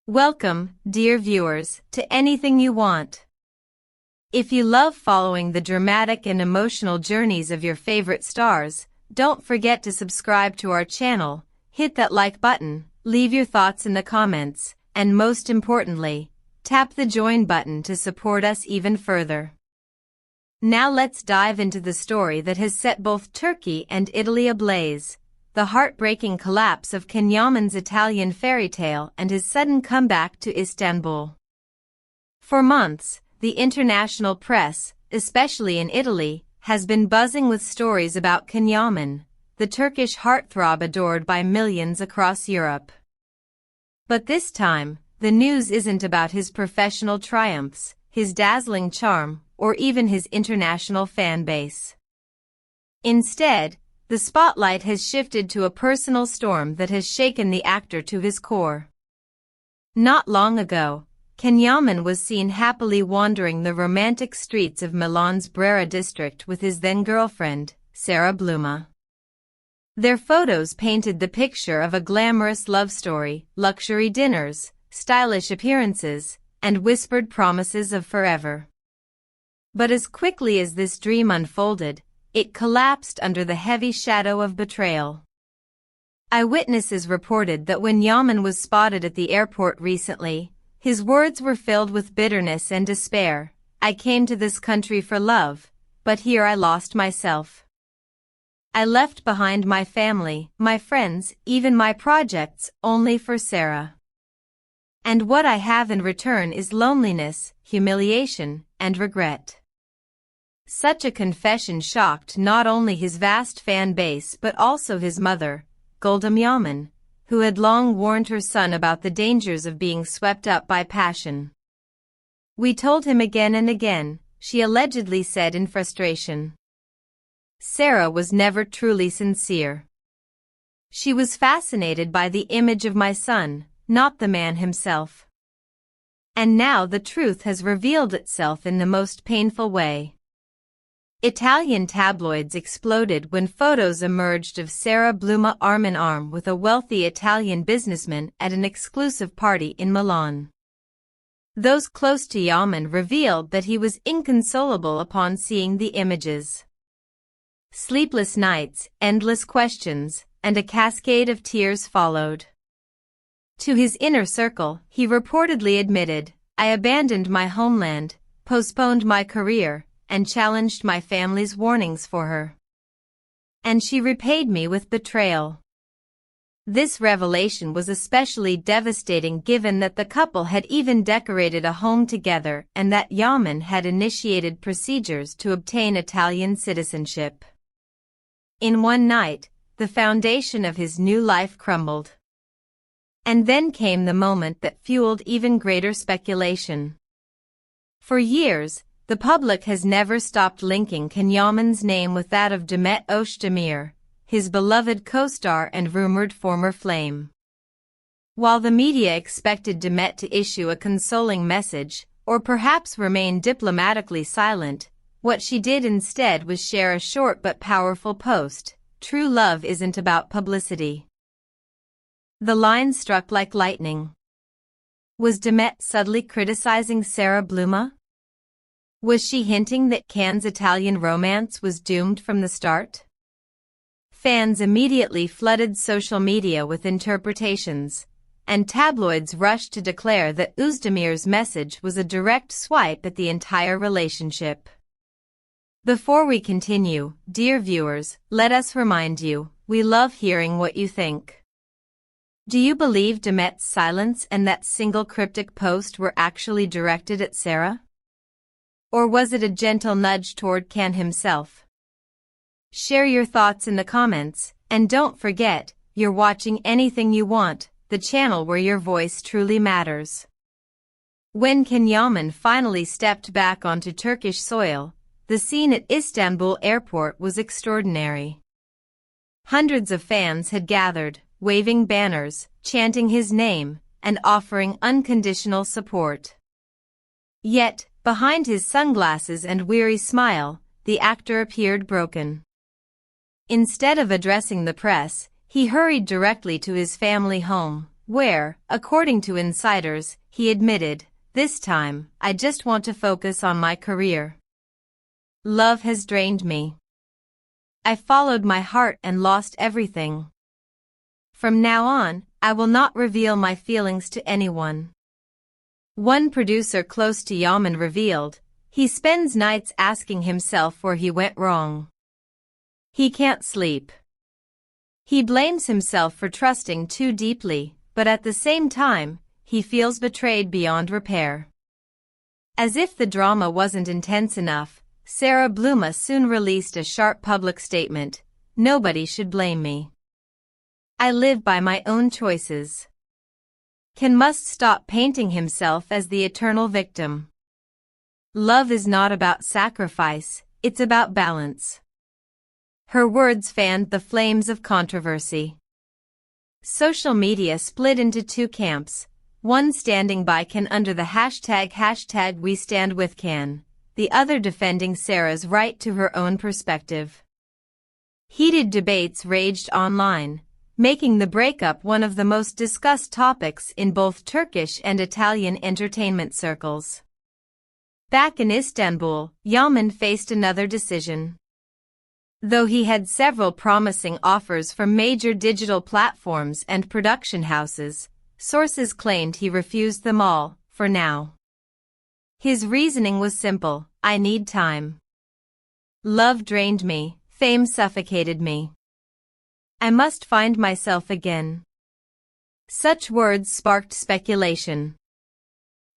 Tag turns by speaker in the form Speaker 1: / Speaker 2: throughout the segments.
Speaker 1: Welcome, dear viewers, to Anything You Want. If you love following the dramatic and emotional journeys of your favorite stars, don't forget to subscribe to our channel, hit that like button, leave your thoughts in the comments, and most importantly, tap the join button to support us even further. Now let's dive into the story that has set both Turkey and Italy ablaze. The heartbreaking collapse of Can Yaman's Italian fairy tale and his sudden comeback to Istanbul. For months, the international press, especially in Italy, has been buzzing with stories about Can Yaman, the Turkish heartthrob adored by millions across Europe. But this time, the news isn't about his professional triumphs, his dazzling charm, or even his international fan base. Instead, the spotlight has shifted to a personal storm that has shaken the actor to his core. Not long ago, Can Yaman was seen happily wandering the romantic streets of Milan's Brera district with his then-girlfriend, Sara Bluma. Their photos painted the picture of a glamorous love story, luxury dinners, stylish appearances, and whispered promises of forever. But as quickly as this dream unfolded, it collapsed under the heavy shadow of betrayal. Eyewitnesses reported that when Yaman was spotted at the airport recently, his words were filled with bitterness and despair. "I came to this country for love, but here I lost myself. I left behind my family, my friends, even my projects, only for Sara. And what I have in return is loneliness, humiliation, and regret." Such a confession shocked not only his vast fan base but also his mother, Gulsum Yaman, who had long warned her son about the dangers of being swept up by passion. "We told him again and again," she allegedly said in frustration. Sara was never truly sincere. "She was fascinated by the image of my son, not the man himself. And now the truth has revealed itself in the most painful way." Italian tabloids exploded when photos emerged of Sara Bluma arm in arm with a wealthy Italian businessman at an exclusive party in Milan. Those close to Yaman revealed that he was inconsolable upon seeing the images. Sleepless nights, endless questions, and a cascade of tears followed. To his inner circle, he reportedly admitted, "I abandoned my homeland, postponed my career, and challenged my family's warnings for her. And she repaid me with betrayal." This revelation was especially devastating given that the couple had even decorated a home together and that Yaman had initiated procedures to obtain Italian citizenship. In one night, the foundation of his new life crumbled. And then came the moment that fueled even greater speculation. For years, the public has never stopped linking Can Yaman's name with that of Demet Özdemir, his beloved co-star and rumored former flame. While the media expected Demet to issue a consoling message, or perhaps remain diplomatically silent, what she did instead was share a short but powerful post: "True love isn't about publicity." The line struck like lightning. Was Demet subtly criticizing Sara Bluma? Was she hinting that Can's Italian romance was doomed from the start? Fans immediately flooded social media with interpretations, and tabloids rushed to declare that Özdemir's message was a direct swipe at the entire relationship. Before we continue, dear viewers, let us remind you, we love hearing what you think. Do you believe Demet's silence and that single cryptic post were actually directed at Sara? Or was it a gentle nudge toward Can himself? Share your thoughts in the comments, and don't forget, you're watching Anything You Want, the channel where your voice truly matters. When Can Yaman finally stepped back onto Turkish soil, the scene at Istanbul airport was extraordinary. Hundreds of fans had gathered, waving banners, chanting his name, and offering unconditional support. Yet, behind his sunglasses and weary smile, the actor appeared broken. Instead of addressing the press, he hurried directly to his family home, where, according to insiders, he admitted, "This time, I just want to focus on my career. Love has drained me. I followed my heart and lost everything. From now on, I will not reveal my feelings to anyone." One producer close to Yaman revealed, he spends nights asking himself where he went wrong. He can't sleep. He blames himself for trusting too deeply, but at the same time, he feels betrayed beyond repair. As if the drama wasn't intense enough, Sarah Bluma soon released a sharp public statement, "Nobody should blame me. I live by my own choices." Ken must stop painting himself as the eternal victim. Love is not about sacrifice, it's about balance. Her words fanned the flames of controversy. Social media split into two camps, one standing by Ken under the hashtag #WeStandWithCan, the other defending Sarah's right to her own perspective. Heated debates raged online, making the breakup one of the most discussed topics in both Turkish and Italian entertainment circles. Back in Istanbul, Yaman faced another decision. Though he had several promising offers from major digital platforms and production houses, sources claimed he refused them all, for now. His reasoning was simple: "I need time. Love drained me, fame suffocated me. I must find myself again." Such words sparked speculation.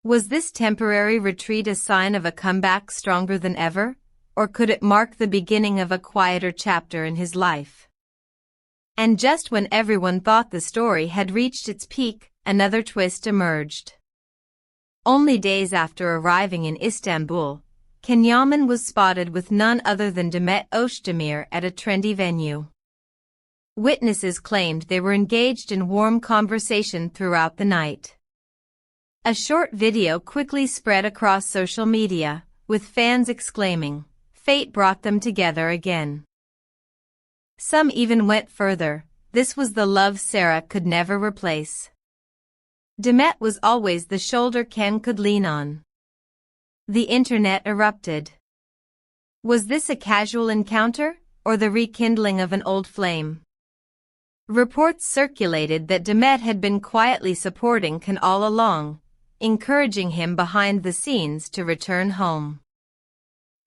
Speaker 1: Was this temporary retreat a sign of a comeback stronger than ever, or could it mark the beginning of a quieter chapter in his life? And just when everyone thought the story had reached its peak, another twist emerged. Only days after arriving in Istanbul, Ken Yaman was spotted with none other than Demet Özdemir at a trendy venue. Witnesses claimed they were engaged in warm conversation throughout the night. A short video quickly spread across social media, with fans exclaiming, "Fate brought them together again." Some even went further, this was the love Sarah could never replace. Demet was always the shoulder Ken could lean on. The internet erupted. Was this a casual encounter, or the rekindling of an old flame? Reports circulated that Demet had been quietly supporting Ken all along, encouraging him behind the scenes to return home.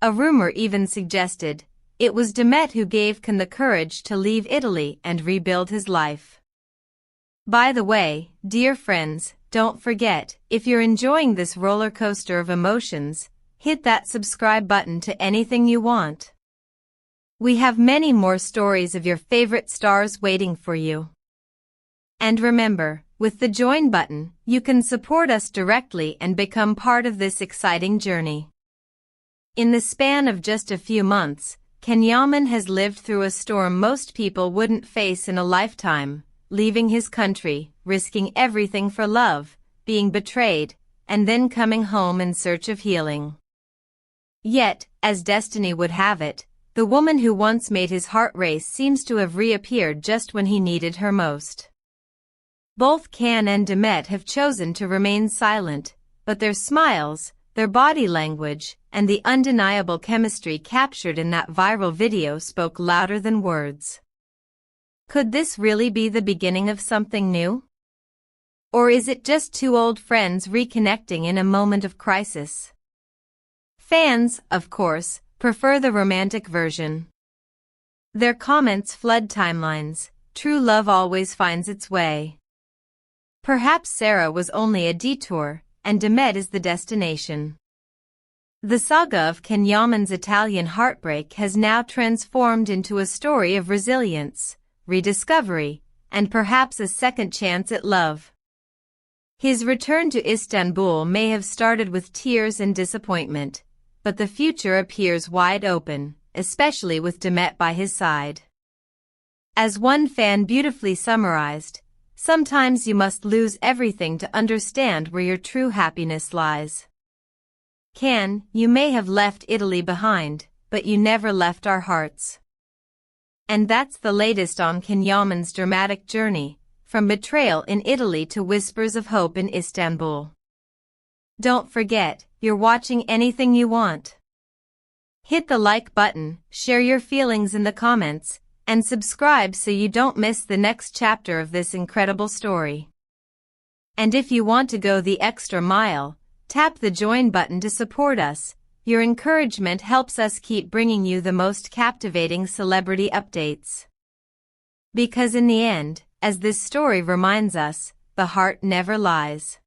Speaker 1: A rumor even suggested it was Demet who gave Ken the courage to leave Italy and rebuild his life. By the way, dear friends, don't forget, if you're enjoying this roller coaster of emotions, hit that subscribe button to Anything You Want. We have many more stories of your favorite stars waiting for you. And remember, with the join button, you can support us directly and become part of this exciting journey. In the span of just a few months, Ken Yaman has lived through a storm most people wouldn't face in a lifetime, leaving his country, risking everything for love, being betrayed, and then coming home in search of healing. Yet, as destiny would have it, the woman who once made his heart race seems to have reappeared just when he needed her most. Both Ken and Demet have chosen to remain silent, but their smiles, their body language, and the undeniable chemistry captured in that viral video spoke louder than words. Could this really be the beginning of something new? Or is it just two old friends reconnecting in a moment of crisis? Fans, of course, prefer the romantic version. Their comments flood timelines. True love always finds its way. Perhaps Sarah was only a detour, and Demet is the destination. The saga of Ken Yaman's Italian heartbreak has now transformed into a story of resilience, rediscovery, and perhaps a second chance at love. His return to Istanbul may have started with tears and disappointment, but the future appears wide open, especially with Demet by his side. As one fan beautifully summarized, "Sometimes you must lose everything to understand where your true happiness lies." Ken, you may have left Italy behind, but you never left our hearts. And that's the latest on Ken Yaman's dramatic journey. from betrayal in Italy to whispers of hope in Istanbul. Don't forget, you're watching Anything You Want. Hit the like button, share your feelings in the comments, and subscribe so you don't miss the next chapter of this incredible story. And if you want to go the extra mile, tap the join button to support us. Your encouragement helps us keep bringing you the most captivating celebrity updates. Because in the end, as this story reminds us, the heart never lies.